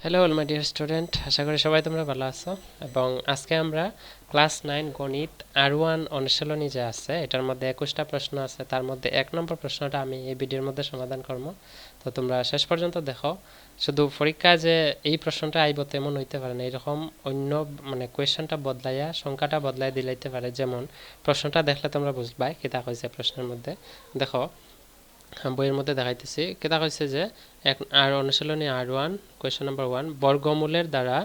Hello all my dear student, আশা করি সবাই তোমরা ভালো আছো। এবং আজকে আমরা ক্লাস 9 গণিত R1 অনুশীলনী যে আছে এটার মধ্যে 21টা প্রশ্ন আছে, তার মধ্যে 1 নম্বর প্রশ্নটা আমি এই ভিডিওর মধ্যে সমাধান করব। তো তোমরা শেষ পর্যন্ত দেখো। শুধু পরীক্ষায় যে এই প্রশ্নটা আইব তেমন হইতে পারে না, এরকম অন্য মানে কোয়েশ্চনটা বদলাইয়া সংখ্যাটা বদলাই দিলাইতে পারে। যেমন প্রশ্নটা দেখলে তোমরা বুঝবাই কিতা কইছে প্রশ্নের মধ্যে। দেখো বইয়ের মধ্যে দেখাইতেছি কেতা কইছে যে আর অনুশীলনী R1 কোয়েশ্চন নাম্বার 1, বর্গমূলের দ্বারা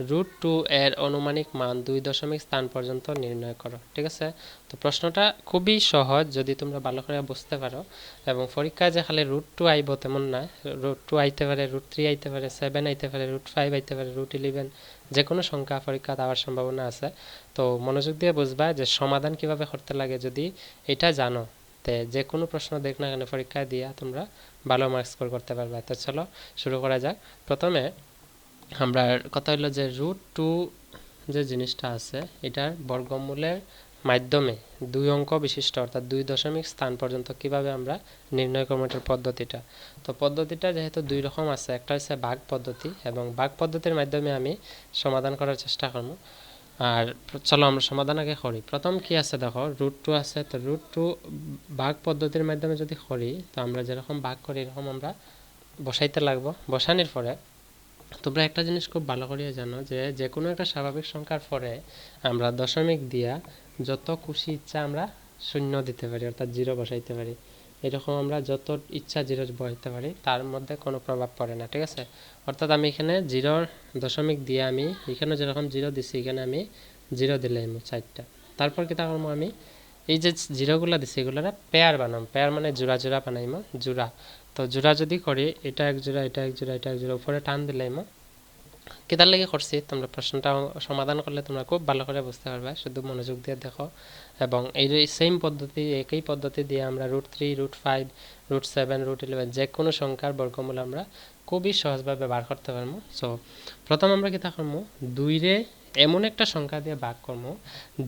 √2 এর আনুমানিক মান 2 দশমিক স্থান পর্যন্ত নির্ণয় করো। ঠিক আছে, তো প্রশ্নটা খুবই সহজ যদি তোমরা ভালো করে বুঝতে পারো। এবং পরীক্ষায় যে খালি √2 আইব তেমন না, √2 আইতে পারে, √3 আইতে পারে, 7 আইতে পারে, √5 আইতে পারে, √11, যে কোনো সংখ্যা পরীক্ষা দেওয়ার সম্ভাবনা আছে। তো মনোযোগ দিয়ে বুঝবা যে সমাধান কিভাবে করতে লাগে। যদি এটা জানো তে যে কোনো প্রশ্ন দেখ না কেন পরীক্ষায় দিয়া তোমরা ভালো মার্কস স্কোর করতে পারবে। তো চলো শুরু করা যাক। প্রথমে আমরা কথা হলো যে √2 যে জিনিসটা আছে এটার বর্গমূলের মাধ্যমে 2 অঙ্ক বিশিষ্ট অর্থাৎ 2 দশমিক স্থান পর্যন্ত কিভাবে আমরা নির্ণয় করব এটার পদ্ধতিটা। তো পদ্ধতিটা যেহেতু দুই রকম আছে, একটা হচ্ছে ভাগ পদ্ধতি, এবং ভাগ পদ্ধতির মাধ্যমে আমি সমাধান করার চেষ্টা করব। আর চলো আমরা সমাধান আগে করি। প্রথম কি আছে দেখো, √2 আছে। তো √2 ভাগ পদ্ধতির মাধ্যমে যদি করি, তো আমরা যেরকম ভাগ করি এরকম আমরা বসাইতে লাগবো। বসানোর পরে তোমরা একটা জিনিস খুব ভালো করে জানো যে যে কোনো একটা স্বাভাবিক সংখ্যার পরে আমরা দশমিক দিয়া যত খুশি ইচ্ছা আমরা শূন্য দিতে পারি, অর্থাৎ জিরো বসাইতে পারি। এরকম আমরা যত ইচ্ছা জিরো বসাইতে পারি, তার মধ্যে কোনো প্রভাব পড়ে না। ঠিক আছে, অর্থাৎ আমি এখানে জিরোর দশমিক দিয়ে আমি এখানে যেরকম জিরো দিছি এখানে আমি জিরো দিলাম 4টা। তারপর কি করবো, আমি এই যে জিরোগুলো দিছি এগুলো পেয়ার বানাম। পেয়ার মানে জোড়া জোড়া বানাইমো, জোড়া। তো জোড়া যদি করি এটা এক জোড়া, এটা এক জোড়া, এটা এক জোড়া, উপরে টান দিলাইমো। কেদার লেগে করছি তোমরা প্রশ্নটা সমাধান করলে তোমরা খুব ভালো করে বুঝতে পারবে, শুধু মনোযোগ দিয়ে দেখো। এবং এই সেম পদ্ধতি, একই পদ্ধতি দিয়ে আমরা √3, √5, √7, √11 যে কোনো সংখ্যার বর্গমূল আমরা খুবই সহজভাবে বার করতে পারবো। সো প্রথম আমরা কি করবো, 2 রে এমন একটা সংখ্যা দিয়ে ভাগ করবো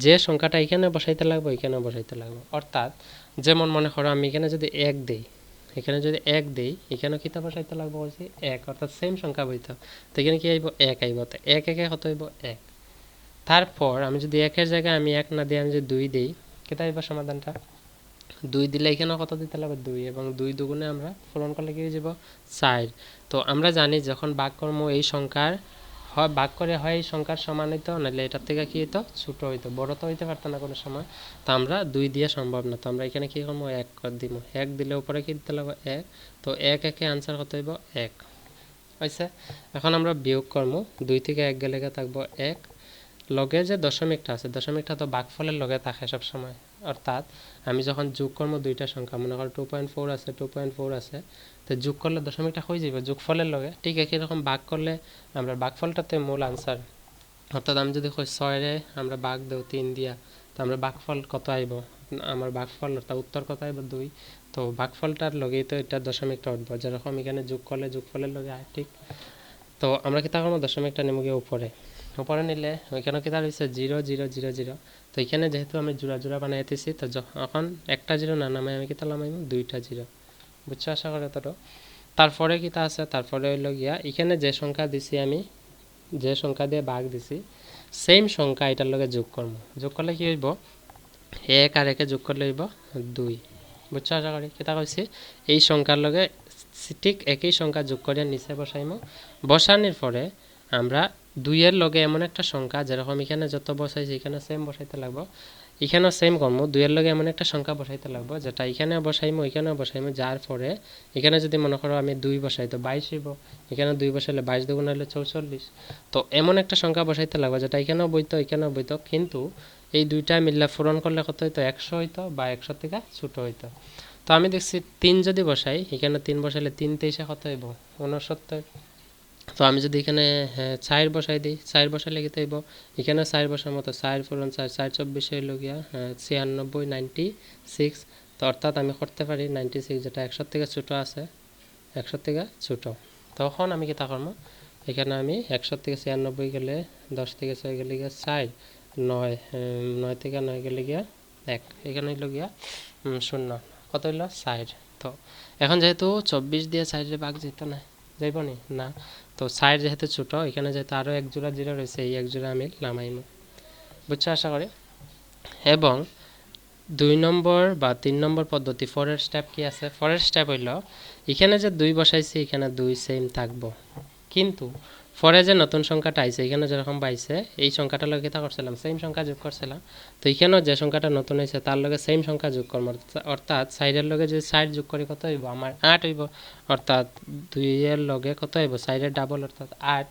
যে সংখ্যাটা এখানে বসাইতে লাগবে এখানে বসাইতে লাগবে। অর্থাৎ যেমন মনে করো আমি এখানে যদি 1 দেই, এখানে যদি 1 দেই এখানে কিতা বসাইতে লাগবে বলছি 1, অর্থাৎ সেম সংখ্যা বইতো। তো এখানে কি আইব 1 আইব। তো 1 1 কত হইব 1। তারপর আমি যদি 1 এর জায়গায় আমি 1 না দিয়ে আমি যদি 2 দেই, কেতা আইব সমাধানটা 2 দিলে এখানে কত দিতে লাগবে 2, এবং 2 দুগুণে আমরা পূরণ করলে কি হয়ে যাব 4। তো আমরা জানি যখন ভাগ করবো এই সংখ্যার হয় ভাগ করে হয় এই সংখ্যার সমান হইতো, নাহলে এটার থেকে কি হইতো ছোট হইতো, বড় তো হইতে পারতো না কোনো সময়। তো আমরা 2 দিয়ে সম্ভব না, তো আমরা এখানে কি করবো 1 করে দিব। 1 দিলে উপরে কি দিতে লাগবে 1। তো 1 1 আনসার কত হইব 1 হইছে। এখন আমরা বিয়োগ করবো, 2 থেকে 1 গেলে থাকবো 1। লগে যে দশমিকটা আছে, দশমিকটা তো ভাগফলের লগে থাকে সব সময়। অর্থাৎ আমি যখন যোগ করবো দুইটা সংখ্যা, মনে করো 2.4 আছে, 2.4 আছে, তো যোগ করলে দশমিকটা হয়ে যাবে যোগফলের লগে। ঠিক একই রকম ভাগ করলে আমরা ভাগফলটাতে মূল আনসার। অর্থাৎ আমি যদি 6 রে আমরা ভাগ দেও 3 দিয়া, তো আমরা ভাগফল কত আইব, আমার ভাগফল অর্থাৎ উত্তর কত আইব 2। তো ভাগফলটার লগেই তো এটা দশমিকটা উঠবো, যেরকম এখানে যোগ করলে যোগফলের লগে আয়। ঠিক, তো আমরা কি করবো দশমিকটা নেমে গিয়ে উপরে, উপরে নিলে ওইখানে কি তার হচ্ছে 0 0 0 0। তো এখানে যেহেতু আমি জোড়া জোড়া বানাইতেছি, তো যখন একটা জিরো না নামাই আমি কি তাহলে আমি 2টা জিরো, বুঝছো আশা করে তো। তারপরে কি তা আছে, তারপরে হইল গিয়া এখানে যে সংখ্যা দিছি আমি, যে সংখ্যা দিয়ে ভাগ দিছি সেম সংখ্যা এটার লগে যোগ করবো। যোগ করলে কি হইব 1 আর 1 যোগ করলে হইব 2, বুঝছো আশা করি কিতা কইছি। এই সংখ্যার লগে ঠিক একই সংখ্যা যোগ করে নিচে বসাইমো। বসানোর পরে আমরা 2 এর লগে এমন একটা সংখ্যা, যেরকম এখানে যত বসাইছি এখানে সেম বসাইতে লাগবো, এখানেও সেম করবো। 2 এর লগে এমন একটা সংখ্যা বসাইতে লাগবো যেটা এখানে বসাইমো এখানেও বসাইমো, যার পরে এখানে যদি মনে করো আমি 2 বসাই তো 22 হইব, এখানে 2 বসাইলে 22 দুগুণ হইলে 44। তো এমন একটা সংখ্যা বসাইতে লাগবো যেটা এখানেও বইতো এখানেও বইতো, কিন্তু এই দুইটা মিললে পূরণ করলে কত হইতো 100 হইতো, বা 100 থেকে ছোট হইতো। তো আমি দেখছি 3 যদি বসাই, এখানে 3 বসাইলে 3 তেইশে কত হইব 69। তো আমি যদি এখানে 4 বসাই দিই, 4 বসাইলে কি হইব, এখানে 4 বসার মতো 4 পূরণ 4 4 24 হইল গিয়া 96 96। তো অর্থাৎ আমি করতে পারি 96, যেটা 100 থেকে ছোট আছে, 100 থেকে ছোট। তখন আমি কি তা করবো, এখানে আমি 100 থেকে 96 গেলে 10 থেকে 6 গেলে গিয়া 4, 9 9 থেকে 9 গেলে গিয়া 1, এখানে হইল গিয়া 0, কত হইল 4। তো এখন যেহেতু 24 দিয়ে 4 ভাগ যেত না, যাইব নি না, তো সাইড যেহেতু ছোট, এখানে যেহেতু আরও এক জোড়া জিরো রয়েছে, এই এক জোড়া আমি নামাইমু। বুঝছো আশা করি। এবং 2 নম্বর বা 3 নম্বর পদ্ধতি ফরের স্টেপ কি আছে? ফরের স্টেপ হইল এখানে যে 2 বসাইছি এখানে 2 সেম থাকবো, কিন্তু ফরে যে নতুন সংখ্যাটা আইছে এখানে যেরকম পাইছে এই সংখ্যাটার লগে কিতা করছিলাম, সেম সংখ্যা যোগ করছিলাম। তো এখানেও যে সংখ্যাটা নতুন হয়েছে তার লগে সেম সংখ্যা যোগ করব, অর্থাৎ সাইডের লগে যদি সাইড যোগ করি কত হইব? আমার 8 হইব। অর্থাৎ 2 এর লগে কত হইব? সাইডের ডাবল অর্থাৎ 8।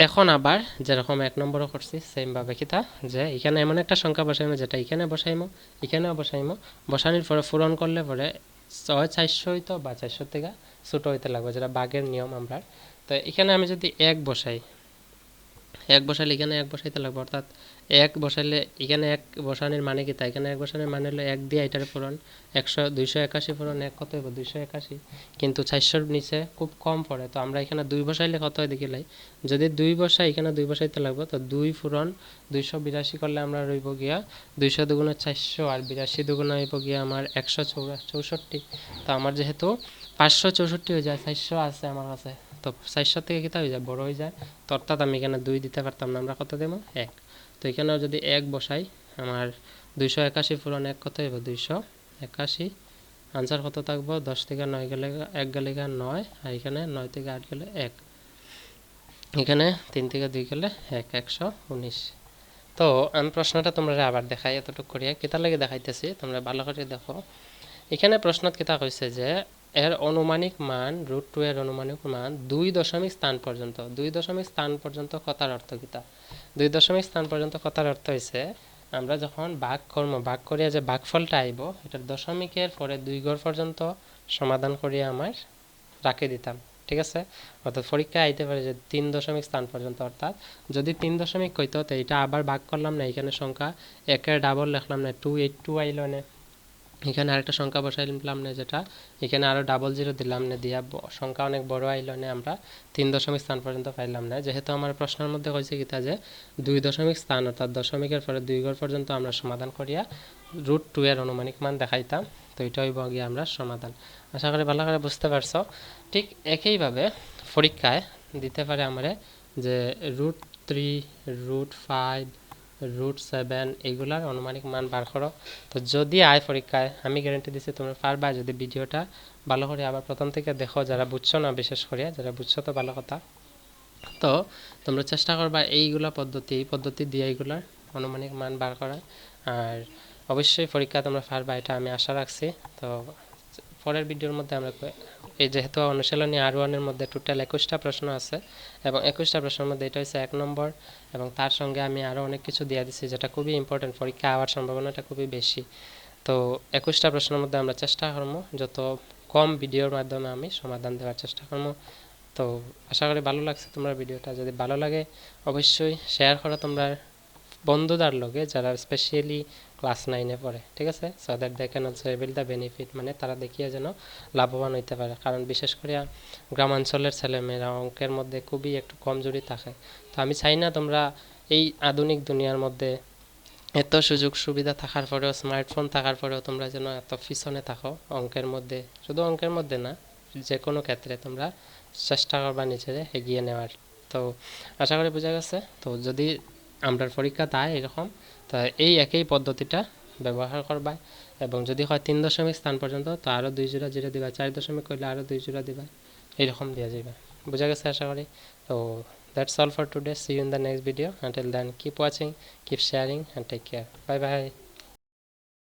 এখন আবার যেরকম 1 নম্বরও করছি সেম ভাবে কিতা, যে এখানে এমন একটা সংখ্যা বসাইমো যেটা এখানে বসাইমো, এখানেও বসাইমো, বসানোর পরে পূরণ করলে পরে 400 হইতো বা 400 থেকে ছোট হইতে লাগবে, যেটা বাগের নিয়ম আমরা। তো এখানে আমি যদি 1 বসাই, 1 বসাইলে এখানে 1 বসাইতে লাগবে, অর্থাৎ 1 বসাইলে এখানে 1 বসানোর মানে কি? এখানে 1 বসানোর মানে হলো 1 দিয়ে এটার পূরণ 100, 281 পূরণ 1 কত হইব? 281। কিন্তু 400 নিচে খুব কম পড়ে, তো আমরা এখানে 2 বসাইলে কত হয় দেখিলাই, যদি 2 বসাই এখানে 2 বসাইতে লাগবে, তো 2 পূরণ 282 করলে আমরা রইব গিয়া 200 দুগুণে 400 আর 82 দুগুণে হইব গিয়া আমার 164। তো আমার যেহেতু 564 হয়ে যায়, 400 আছে আমার কাছে, তো 400 থেকে কিতা হয়ে যায়? বড় হয়ে যায়। তো অর্থাৎ আমি এখানে 2 দিতে পারতাম না, আমরা কত দেব? 1। তো এখানেও যদি 1 বসাই, আমার 281 পূরণ 1 কত হইব? 281। আনসার কত থাকবো? 10 থেকে 9 গেলে 1 গেলে 9, আর এখানে 9 থেকে 8 গেলে 1, এখানে 3 থেকে 2 গেলে 1, 119। তো আমি প্রশ্নটা তোমরা আবার দেখাই, এতটুকু করিয়া কিতা লাগে দেখাইতেছি, তোমরা ভালো করে দেখো। এখানে প্রশ্নত কিতা কইছে যে এর অনুমানিক মান √2 এর অনুমানিক মান 2 দশমিক স্থান পর্যন্ত, 2 দশমিক স্থান পর্যন্ত কথার অর্থ কিতা? 2 দশমিক স্থান পর্যন্ত কথার অর্থ হইছে আমরা যখন ভাগ করব, ভাগ করিয়া যে ভাগফলটা আইব এটার দশমিকের পরে 2 ঘর পর্যন্ত সমাধান করিয়া আমার রাখি দিতাম, ঠিক আছে? অর্থাৎ পরীক্ষায় আইতে পারে যে 3 দশমিক স্থান পর্যন্ত, অর্থাৎ যদি 3 দশমিক কইতো তো এটা আবার ভাগ করলাম না, এখানে সংখ্যা 1 এর ডাবল লিখলাম না, 282 আইলো না, এখানে আরেকটা সংখ্যা বসাইলাম না, যেটা এখানে আরো ডাবল জিরো দিলাম না, দিয়া সংখ্যা অনেক বড় আইলো না, আমরা 3 দশমিক স্থান পর্যন্ত পাইলাম না। যেহেতু আমার প্রশ্নের মধ্যে কইছে কিতা যে 2 দশমিক স্থান অর্থাৎ দশমিকের পরে 2 ঘর পর্যন্ত আমরা সমাধান করিয়া √2 এর অনুমানিক মান দেখাইতাম, তো এটা হইব গিয়ে আমরা সমাধান। আশা করি ভালো করে বুঝতে পারছো। ঠিক একইভাবে পরীক্ষায় দিতে পারে আমারে যে √3, √5, √7 এগুলার অনুমানিক মান বার করো। তো যদি আয় পরীক্ষায়, আমি গ্যারান্টি দিচ্ছি তোমরা পারবা, যদি ভিডিওটা ভালো করে আবার প্রথম থেকে দেখো, যারা বুঝছো না, বিশেষ করে যারা বুঝছো তো ভালো কথা। তো তোমরা চেষ্টা করবা এইগুলা পদ্ধতি, এই পদ্ধতি দিয়ে এইগুলার অনুমানিক মান বার করা, আর অবশ্যই পরীক্ষা তোমরা পারবা, এটা আমি আশা রাখছি। তো পরের ভিডিওর মধ্যে আমরা এই যেহেতু অনুশীলনী R1 এর মধ্যে টোটাল 21টা প্রশ্ন আছে, এবং 21টা প্রশ্নের মধ্যে এটা হচ্ছে 1 নম্বর, এবং তার সঙ্গে আমি আরও অনেক কিছু দিয়ে দিচ্ছি যেটা খুবই ইম্পর্টেন্ট, পরীক্ষা হওয়ার সম্ভাবনাটা খুবই বেশি। তো 21টা প্রশ্নের মধ্যে আমরা চেষ্টা করবো যত কম ভিডিওর মাধ্যমে আমি সমাধান দেওয়ার চেষ্টা করবো। তো আশা করি ভালো লাগছে তোমার ভিডিওটা, যদি ভালো লাগে অবশ্যই শেয়ার করো তোমরা বন্ধুদার লগে যারা স্পেশালি ক্লাস 9-এ পড়ে, ঠিক আছে? So that they can also avail the benefit, মানে তারা দেখিয়ে যেন লাভবান হইতে পারে, কারণ বিশেষ করে গ্রামাঞ্চলের ছেলেমেয়েরা অঙ্কের মধ্যে খুবই একটু কমজোরি থাকে। তো আমি চাই না তোমরা এই আধুনিক দুনিয়ার মধ্যে এত সুযোগ সুবিধা থাকার পরেও, স্মার্টফোন থাকার পরেও তোমরা যেন এত পিছনে থাকো অঙ্কের মধ্যে, শুধু অঙ্কের মধ্যে না, যে কোনো ক্ষেত্রে তোমরা চেষ্টা করবা নিজেরে এগিয়ে নেওয়ার। তো আশা করি বোঝা গেছে। তো যদি আমরা পরীক্ষা তাই এরকম, তো এই একই পদ্ধতিটা ব্যবহার করবা, এবং যদি হয় 3 দশমিক স্থান পর্যন্ত তো আরও 2 জোড়া জিরো দিবা, 4 দশমিক করলে আরও 2 জোড়া দিবা, এইরকম দেওয়া যাবে। বোঝা গেছে আশা করি। তো that's all for today. See you in the next video. Until then, keep watching, keep sharing, and take care. Bye bye.